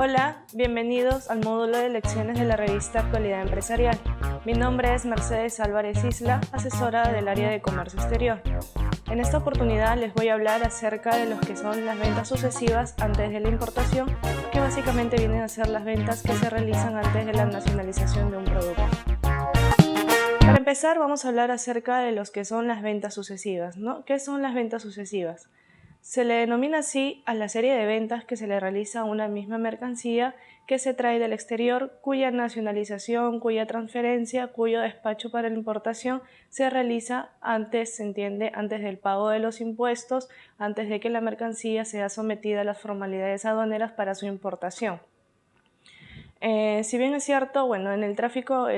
Hola, bienvenidos al módulo de lecciones de la revista Actualidad Empresarial. Mi nombre es Mercedes Álvarez Isla, asesora del área de comercio exterior. En esta oportunidad les voy a hablar acerca de lo que son las ventas sucesivas antes de la importación, que básicamente vienen a ser las ventas que se realizan antes de la nacionalización de un producto. Para empezar, vamos a hablar acerca de lo que son las ventas sucesivas, ¿no? ¿Qué son las ventas sucesivas? Se le denomina así a la serie de ventas que se le realiza a una misma mercancía que se trae del exterior, cuya nacionalización, cuya transferencia, cuyo despacho para la importación se realiza antes, se entiende, antes del pago de los impuestos, antes de que la mercancía sea sometida a las formalidades aduaneras para su importación. Si bien es cierto, bueno, en el tráfico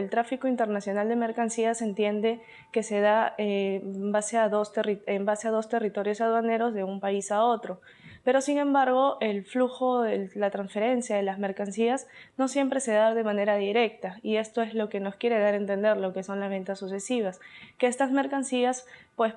internacional de mercancías se entiende que se da en base a dos territorios aduaneros de un país a otro. Pero sin embargo, el flujo, la transferencia de las mercancías no siempre se da de manera directa, y esto es lo que nos quiere dar a entender lo que son las ventas sucesivas, que estas mercancías pues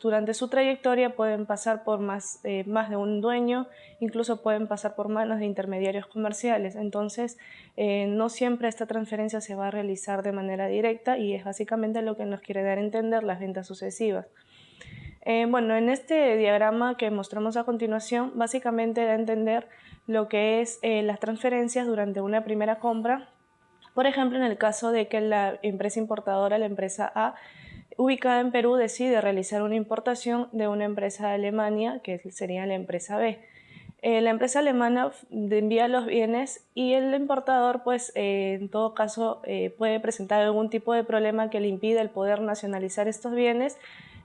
durante su trayectoria pueden pasar por más de un dueño, incluso pueden pasar por manos de intermediarios comerciales. Entonces no siempre esta transferencia se va a realizar de manera directa, y es básicamente lo que nos quiere dar a entender las ventas sucesivas. Bueno, en este diagrama que mostramos a continuación, básicamente da a entender lo que es las transferencias durante una primera compra. Por ejemplo, en el caso de que la empresa importadora, la empresa A, ubicada en Perú, decide realizar una importación de una empresa de Alemania, que sería la empresa B. La empresa alemana envía los bienes y el importador, pues en todo caso, puede presentar algún tipo de problema que le impida el poder nacionalizar estos bienes,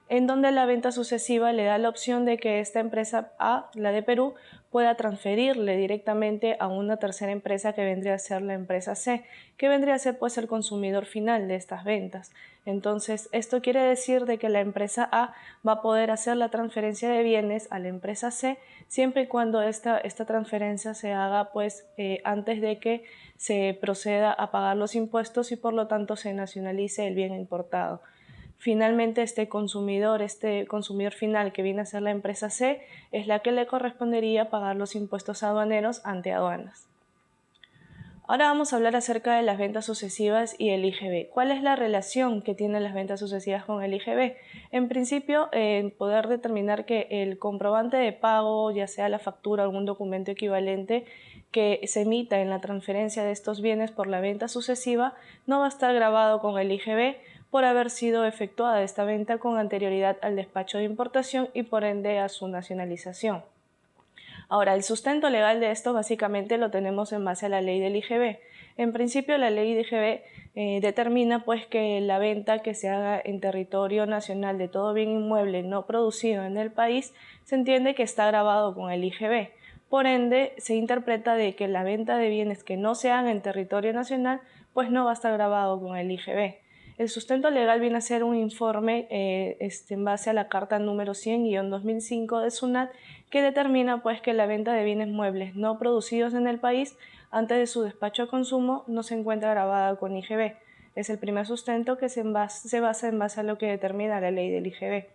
en donde la venta sucesiva le da la opción de que esta empresa A, la de Perú, pueda transferirle directamente a una tercera empresa que vendría a ser la empresa C, que vendría a ser pues el consumidor final de estas ventas. Entonces, esto quiere decir de que la empresa A va a poder hacer la transferencia de bienes a la empresa C siempre y cuando esta transferencia se haga pues antes de que se proceda a pagar los impuestos y por lo tanto se nacionalice el bien importado. Finalmente, este consumidor final que viene a ser la empresa C es la que le correspondería pagar los impuestos aduaneros ante aduanas. Ahora vamos a hablar acerca de las ventas sucesivas y el IGB. ¿Cuál es la relación que tienen las ventas sucesivas con el IGB? En principio, poder determinar que el comprobante de pago, ya sea la factura o algún documento equivalente que se emita en la transferencia de estos bienes por la venta sucesiva, no va a estar grabado con el IGB por haber sido efectuada esta venta con anterioridad al despacho de importación y por ende a su nacionalización. Ahora, el sustento legal de esto básicamente lo tenemos en base a la ley del IGB. En principio, la ley del IGB determina pues que la venta que se haga en territorio nacional de todo bien inmueble no producido en el país se entiende que está gravado con el IGB. Por ende, se interpreta de que la venta de bienes que no se hagan en territorio nacional pues no va a estar gravado con el IGB. El sustento legal viene a ser un informe en base a la carta número 100-2005 de SUNAT, que determina pues que la venta de bienes muebles no producidos en el país antes de su despacho a consumo no se encuentra grabada con IGB. Es el primer sustento que se basa en base a lo que determina la ley del IGB.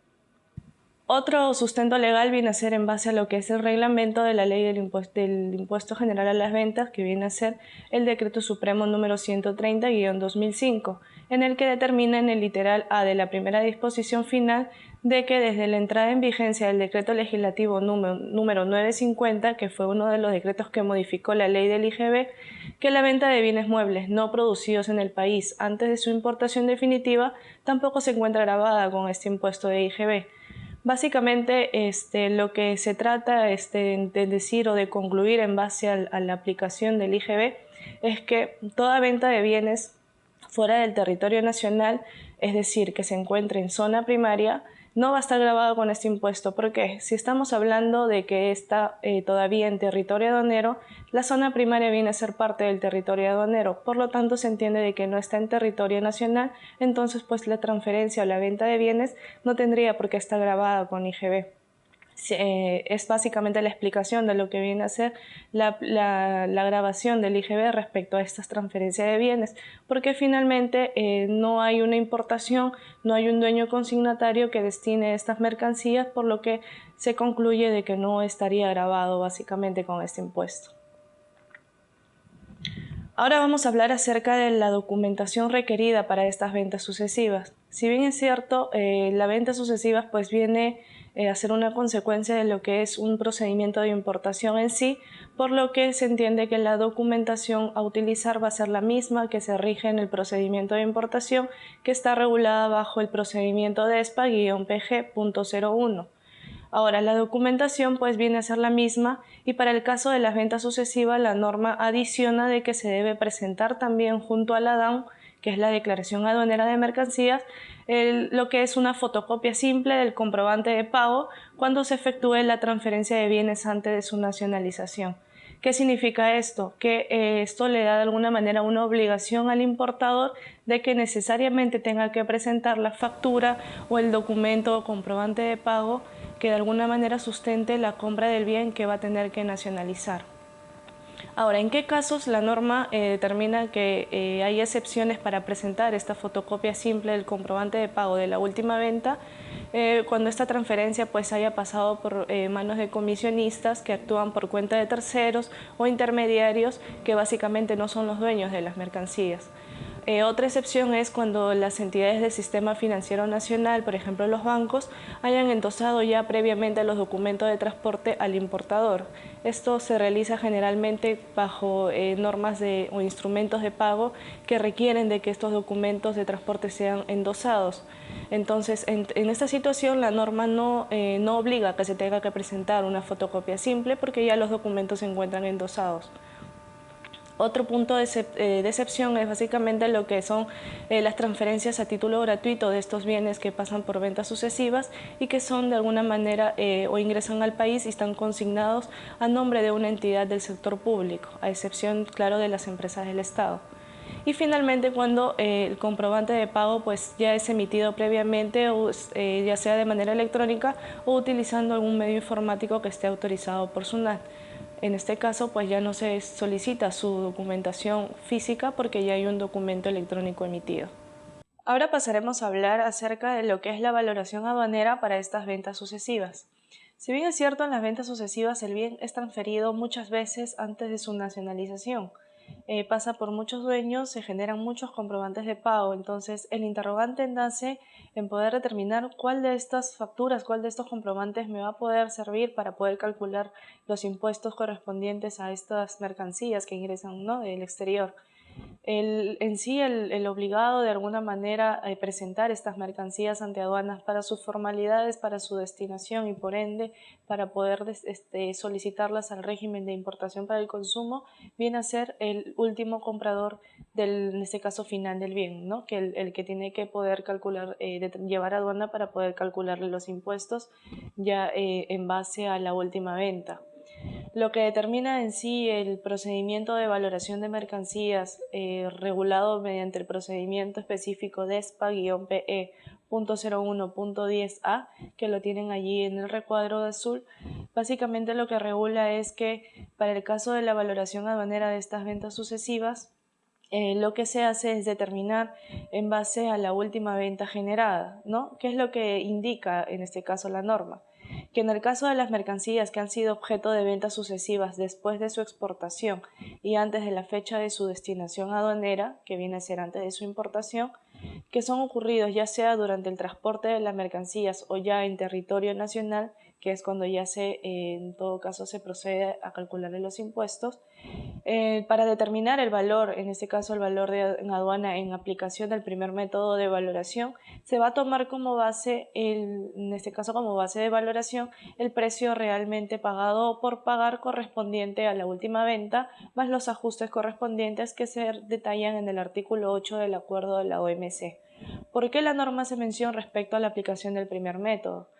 Otro sustento legal viene a ser en base a lo que es el reglamento de la ley del impuesto general a las ventas, que viene a ser el decreto supremo número 130-2005, en el que determina en el literal A de la primera disposición final de que desde la entrada en vigencia del decreto legislativo número 950, que fue uno de los decretos que modificó la ley del IGB, que la venta de bienes muebles no producidos en el país antes de su importación definitiva tampoco se encuentra grabada con este impuesto de IGB. Básicamente, lo que se trata de decir o de concluir en base a la aplicación del IGB es que toda venta de bienes fuera del territorio nacional, es decir, que se encuentre en zona primaria, no va a estar grabado con este impuesto. ¿Por qué? Si estamos hablando de que está todavía en territorio aduanero, la zona primaria viene a ser parte del territorio aduanero, por lo tanto se entiende de que no está en territorio nacional, entonces pues la transferencia o la venta de bienes no tendría por qué estar grabada con IGB. Es básicamente la explicación de lo que viene a ser la grabación del IGB respecto a estas transferencias de bienes, porque finalmente no hay una importación, no hay un dueño consignatario que destine estas mercancías, por lo que se concluye de que no estaría grabado básicamente con este impuesto. Ahora vamos a hablar acerca de la documentación requerida para estas ventas sucesivas. Si bien es cierto, la venta sucesiva pues viene a ser una consecuencia de lo que es un procedimiento de importación en sí, por lo que se entiende que la documentación a utilizar va a ser la misma que se rige en el procedimiento de importación, que está regulada bajo el procedimiento DESPA-PG.01. Ahora, la documentación pues viene a ser la misma y para el caso de las ventas sucesivas la norma adiciona de que se debe presentar también junto a la DAM, que es la Declaración Aduanera de Mercancías, lo que es una fotocopia simple del comprobante de pago cuando se efectúe la transferencia de bienes antes de su nacionalización. ¿Qué significa esto? Que esto le da de alguna manera una obligación al importador de que necesariamente tenga que presentar la factura o el documento o comprobante de pago que de alguna manera sustente la compra del bien que va a tener que nacionalizar. Ahora, ¿en qué casos la norma determina que hay excepciones para presentar esta fotocopia simple del comprobante de pago de la última venta? Cuando esta transferencia pues haya pasado por manos de comisionistas que actúan por cuenta de terceros o intermediarios que básicamente no son los dueños de las mercancías. Otra excepción es cuando las entidades del sistema financiero nacional, por ejemplo los bancos, hayan endosado ya previamente los documentos de transporte al importador. Esto se realiza generalmente bajo normas o instrumentos de pago que requieren de que estos documentos de transporte sean endosados. Entonces, en esta situación la norma no obliga a que se tenga que presentar una fotocopia simple porque ya los documentos se encuentran endosados. Otro punto de excepción es básicamente lo que son las transferencias a título gratuito de estos bienes que pasan por ventas sucesivas y que son de alguna manera o ingresan al país y están consignados a nombre de una entidad del sector público, a excepción, claro, de las empresas del Estado. Y finalmente cuando el comprobante de pago pues ya es emitido previamente, ya sea de manera electrónica o utilizando algún medio informático que esté autorizado por SUNAT. En este caso pues ya no se solicita su documentación física porque ya hay un documento electrónico emitido. Ahora pasaremos a hablar acerca de lo que es la valoración aduanera para estas ventas sucesivas. Si bien es cierto, en las ventas sucesivas el bien es transferido muchas veces antes de su nacionalización. Pasa por muchos dueños, se generan muchos comprobantes de pago, entonces el interrogante nace en poder determinar cuál de estas facturas, cuál de estos comprobantes me va a poder servir para poder calcular los impuestos correspondientes a estas mercancías que ingresan, ¿no?, del exterior. El obligado de alguna manera a presentar estas mercancías ante aduanas para sus formalidades, para su destinación y por ende para poder solicitarlas al régimen de importación para el consumo, viene a ser el último comprador en este caso final del bien, ¿no?, que el que tiene que poder calcular, llevar a aduana para poder calcularle los impuestos ya en base a la última venta. Lo que determina en sí el procedimiento de valoración de mercancías regulado mediante el procedimiento específico DESPA-PE.01.10a, que lo tienen allí en el recuadro de azul, básicamente lo que regula es que para el caso de la valoración aduanera de estas ventas sucesivas, lo que se hace es determinar en base a la última venta generada, ¿no? ¿Qué es lo que indica en este caso la norma? Que en el caso de las mercancías que han sido objeto de ventas sucesivas después de su exportación y antes de la fecha de su destinación aduanera, que viene a ser antes de su importación, que son ocurridos ya sea durante el transporte de las mercancías o ya en territorio nacional, que es cuando ya en todo caso se procede a calcularle los impuestos, para determinar el valor, en este caso el valor en aduana en aplicación del primer método de valoración, se va a tomar como base, en este caso como base de valoración, el precio realmente pagado o por pagar correspondiente a la última venta, más los ajustes correspondientes que se detallan en el artículo 8 del acuerdo de la OMC. ¿Por qué la norma se menciona respecto a la aplicación del primer método?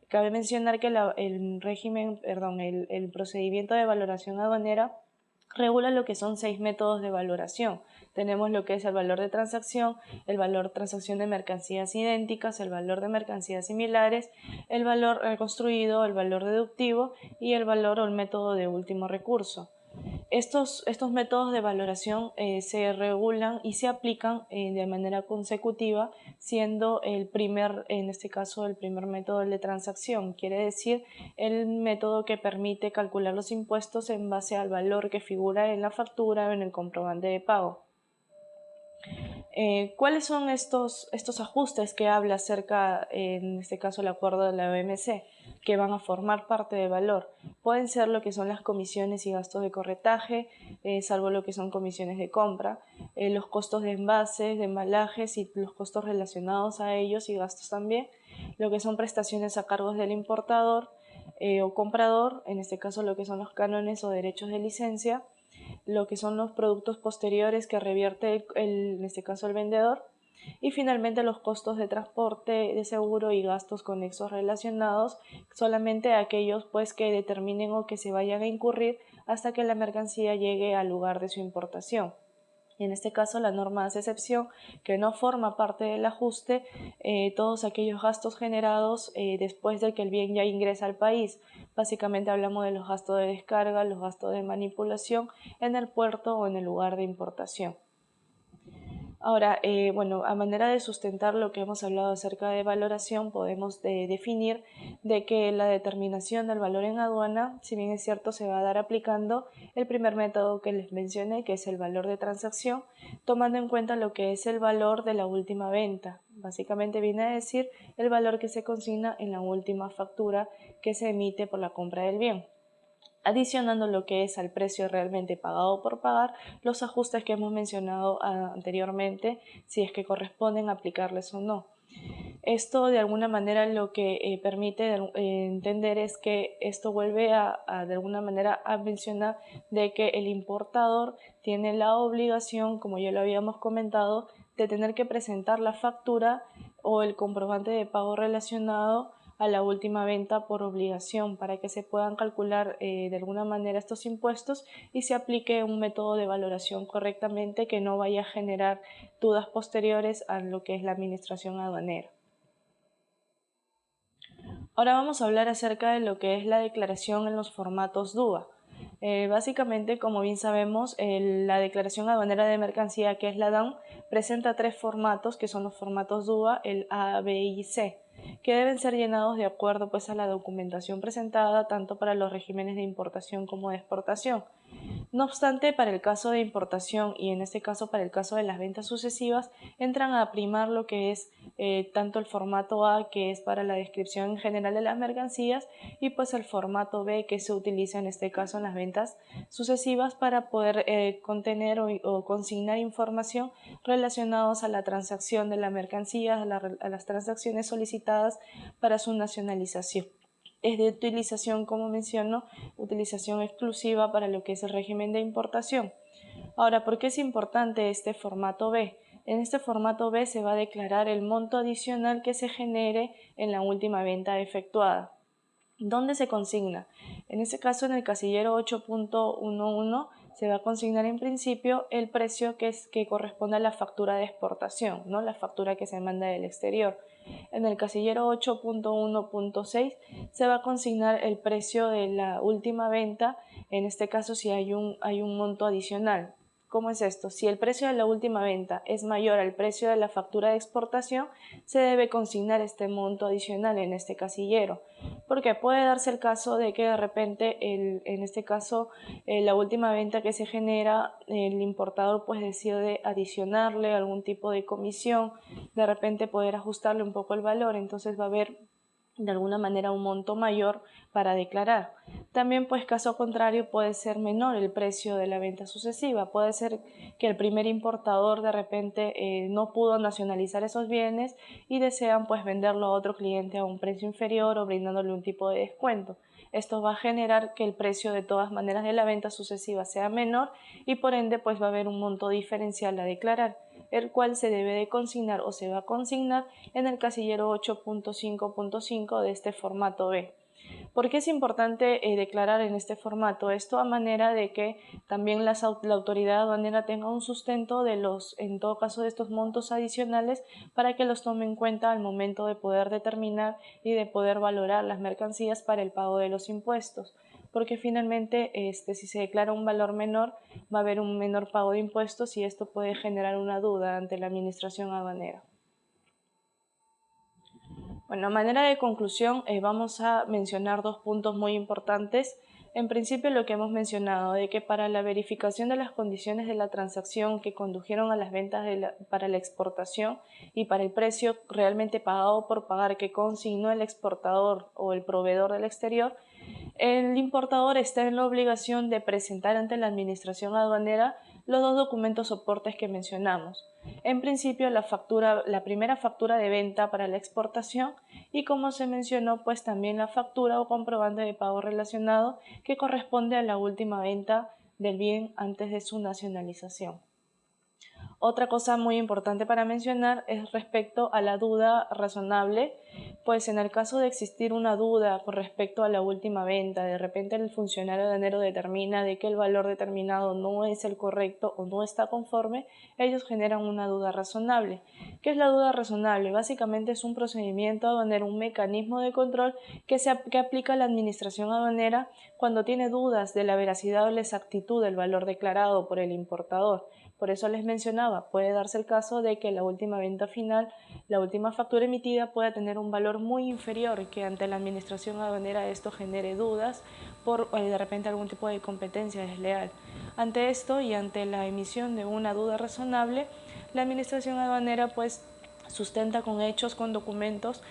Cabe mencionar que el procedimiento de valoración aduanera regula lo que son 6 métodos de valoración. Tenemos lo que es el valor de transacción, el valor de transacción de mercancías idénticas, el valor de mercancías similares, el valor reconstruido, el valor deductivo y el valor o el método de último recurso. Estos métodos de valoración se regulan y se aplican de manera consecutiva, siendo en este caso, el primer método el de transacción. Quiere decir el método que permite calcular los impuestos en base al valor que figura en la factura o en el comprobante de pago. ¿Cuáles son estos ajustes que habla acerca, en este caso, el acuerdo de la OMC, que van a formar parte del valor? Pueden ser lo que son las comisiones y gastos de corretaje, salvo lo que son comisiones de compra, los costos de envases, de embalajes y los costos relacionados a ellos y gastos también, lo que son prestaciones a cargos del importador o comprador, en este caso lo que son los cánones o derechos de licencia, lo que son los productos posteriores que revierte en este caso el vendedor, y finalmente los costos de transporte, de seguro y gastos conexos relacionados, solamente aquellos pues que determinen o que se vayan a incurrir hasta que la mercancía llegue al lugar de su importación. Y en este caso la norma hace excepción que no forma parte del ajuste todos aquellos gastos generados después de que el bien ya ingresa al país. Básicamente hablamos de los gastos de descarga, los gastos de manipulación en el puerto o en el lugar de importación. Ahora, a manera de sustentar lo que hemos hablado acerca de valoración, podemos definir de que la determinación del valor en aduana, si bien es cierto, se va a dar aplicando el primer método que les mencioné, que es el valor de transacción, tomando en cuenta lo que es el valor de la última venta. Básicamente viene a decir el valor que se consigna en la última factura que se emite por la compra del bien, adicionando lo que es al precio realmente pagado por pagar los ajustes que hemos mencionado anteriormente, si es que corresponden aplicarles o no. Esto de alguna manera lo que permite entender es que esto vuelve de alguna manera a mencionar de que el importador tiene la obligación, como ya lo habíamos comentado, de tener que presentar la factura o el comprobante de pago relacionado a la última venta por obligación para que se puedan calcular de alguna manera estos impuestos y se aplique un método de valoración correctamente que no vaya a generar dudas posteriores a lo que es la administración aduanera. Ahora vamos a hablar acerca de lo que es la declaración en los formatos DUA. Básicamente, como bien sabemos, la declaración aduanera de mercancía, que es la DAM, presenta tres formatos, que son los formatos DUA, el A, B y C, que deben ser llenados de acuerdo pues, a la documentación presentada tanto para los regímenes de importación como de exportación. No obstante, para el caso de importación y en este caso para el caso de las ventas sucesivas, entran a primar lo que es tanto el formato A, que es para la descripción en general de las mercancías, y pues el formato B, que se utiliza en este caso en las ventas sucesivas para poder contener o consignar información relacionados a la transacción de la mercancía, a las transacciones solicitadas para su nacionalización. Es de utilización, como menciono, utilización exclusiva para lo que es el régimen de importación. Ahora, ¿por qué es importante este formato B? En este formato B se va a declarar el monto adicional que se genere en la última venta efectuada. ¿Dónde se consigna? En este caso, en el casillero 8.11 se va a consignar en principio el precio que corresponde a la factura de exportación, ¿no? La factura que se manda del exterior. En el casillero 8.1.6 se va a consignar el precio de la última venta, en este caso si hay un monto adicional. ¿Cómo es esto? Si el precio de la última venta es mayor al precio de la factura de exportación, se debe consignar este monto adicional en este casillero, porque puede darse el caso de que de repente, en este caso, la última venta que se genera, el importador pues decide adicionarle algún tipo de comisión, de repente poder ajustarle un poco el valor, entonces va a haber de alguna manera un monto mayor para declarar. También pues caso contrario puede ser menor el precio de la venta sucesiva, puede ser que el primer importador de repente no pudo nacionalizar esos bienes y desean pues venderlo a otro cliente a un precio inferior o brindándole un tipo de descuento. Esto va a generar que el precio de todas maneras de la venta sucesiva sea menor y por ende pues va a haber un monto diferencial a declarar, el cual se debe de consignar o se va a consignar en el casillero 8.5.5 de este formato B. ¿Por qué es importante declarar en este formato? Esto a manera de que también la autoridad aduanera tenga un sustento en todo caso, de estos montos adicionales para que los tome en cuenta al momento de poder determinar y de poder valorar las mercancías para el pago de los impuestos. porque finalmente si se declara un valor menor va a haber un menor pago de impuestos y esto puede generar una duda ante la administración aduanera. Bueno, a manera de conclusión vamos a mencionar dos puntos muy importantes. En principio, lo que hemos mencionado, de que para la verificación de las condiciones de la transacción que condujeron a las ventas para la exportación y para el precio realmente pagado por pagar que consignó el exportador o el proveedor del exterior, el importador está en la obligación de presentar ante la administración aduanera los dos documentos soportes que mencionamos. En principio, la primera factura de venta para la exportación y, como se mencionó, pues también la factura o comprobante de pago relacionado que corresponde a la última venta del bien antes de su nacionalización. Otra cosa muy importante para mencionar es respecto a la duda razonable, pues en el caso de existir una duda con respecto a la última venta, de repente el funcionario aduanero determina de que el valor determinado no es el correcto o no está conforme, ellos generan una duda razonable. ¿Qué es la duda razonable? Básicamente es un procedimiento aduanero, un mecanismo de control que aplica la administración aduanera cuando tiene dudas de la veracidad o la exactitud del valor declarado por el importador. Por eso les mencionaba, puede darse el caso de que la última venta final, la última factura emitida pueda tener un valor muy inferior, que ante la administración aduanera esto genere dudas por de repente algún tipo de competencia desleal. Ante esto y ante la emisión de una duda razonable, la administración aduanera pues sustenta con hechos, con documentos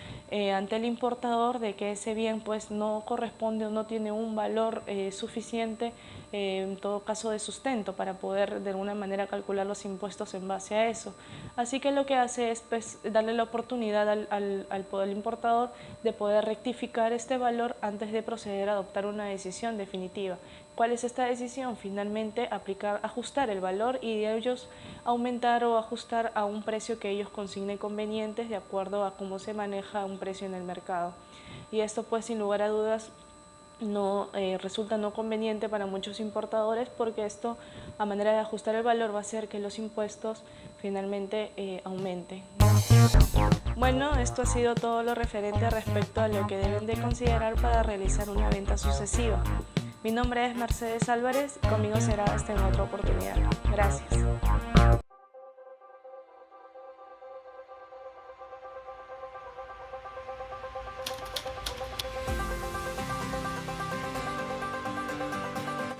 ante el importador de que ese bien pues no corresponde o no tiene un valor suficiente en todo caso de sustento para poder de alguna manera calcular los impuestos en base a eso. Así que lo que hace es pues, darle la oportunidad al importador de poder rectificar este valor antes de proceder a adoptar una decisión definitiva. ¿Cuál es esta decisión? Finalmente ajustar el valor y de ellos aumentar o ajustar a un precio que ellos consignen convenientes de acuerdo a cómo se maneja un precio en el mercado. Y esto pues sin lugar a dudas resulta no conveniente para muchos importadores porque esto a manera de ajustar el valor va a hacer que los impuestos finalmente aumenten. Bueno, esto ha sido todo lo referente respecto a lo que deben de considerar para realizar una venta sucesiva. Mi nombre es Mercedes Álvarez y conmigo será hasta en otra oportunidad. Gracias.